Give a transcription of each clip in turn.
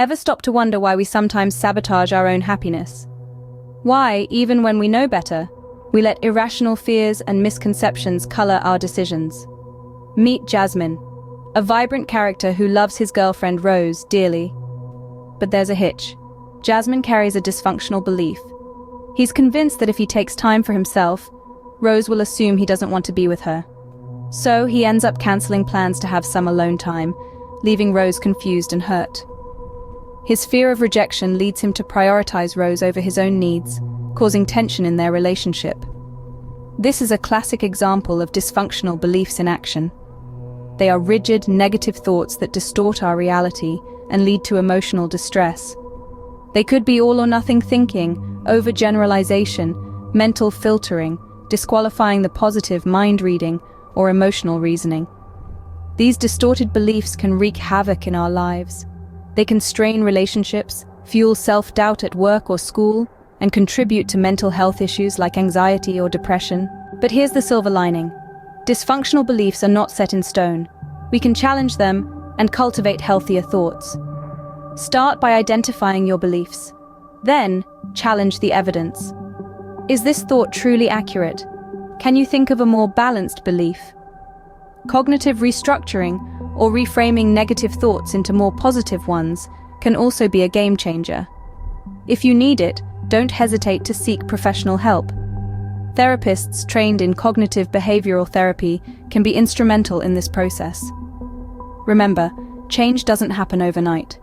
Ever stop to wonder why we sometimes sabotage our own happiness? Why, even when we know better, we let irrational fears and misconceptions color our decisions? Meet Jasmine, a vibrant character who loves his girlfriend Rose dearly. But there's a hitch. Jasmine carries a dysfunctional belief. He's convinced that if he takes time for himself, Rose will assume he doesn't want to be with her. So he ends up canceling plans to have some alone time, leaving Rose confused and hurt. His fear of rejection leads him to prioritize Rose over his own needs, causing tension in their relationship. This is a classic example of dysfunctional beliefs in action. They are rigid, negative thoughts that distort our reality and lead to emotional distress. They could be all-or-nothing thinking, overgeneralization, mental filtering, disqualifying the positive mind reading, or emotional reasoning. These distorted beliefs can wreak havoc in our lives. They can strain relationships, fuel self-doubt at work or school, and contribute to mental health issues like anxiety or depression. But here's the silver lining. Dysfunctional beliefs are not set in stone. We can challenge them and cultivate healthier thoughts. Start by identifying your beliefs. Then, challenge the evidence. Is this thought truly accurate? Can you think of a more balanced belief? Cognitive restructuring, or reframing negative thoughts into more positive ones, can also be a game changer. If you need it, don't hesitate to seek professional help. Therapists trained in cognitive behavioral therapy can be instrumental in this process. Remember, change doesn't happen overnight.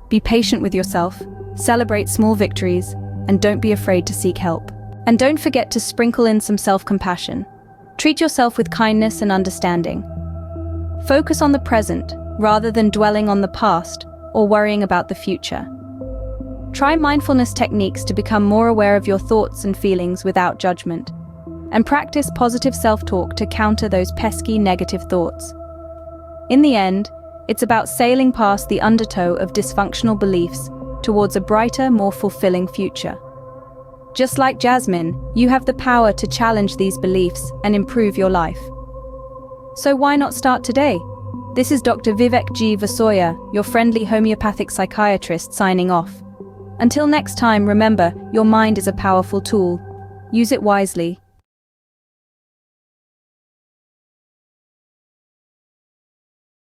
Be patient with yourself, celebrate small victories, and don't be afraid to seek help. And don't forget to sprinkle in some self-compassion. Treat yourself with kindness and understanding. Focus on the present rather than dwelling on the past or worrying about the future. Try mindfulness techniques to become more aware of your thoughts and feelings without judgment. And practice positive self-talk to counter those pesky negative thoughts. In the end, it's about sailing past the undertow of dysfunctional beliefs towards a brighter, more fulfilling future. Just like Jasmine, you have the power to challenge these beliefs and improve your life. So why not start today? This is Dr. Vivek G. Vasoya, your friendly homeopathic psychiatrist, signing off. Until next time, remember, your mind is a powerful tool. Use it wisely.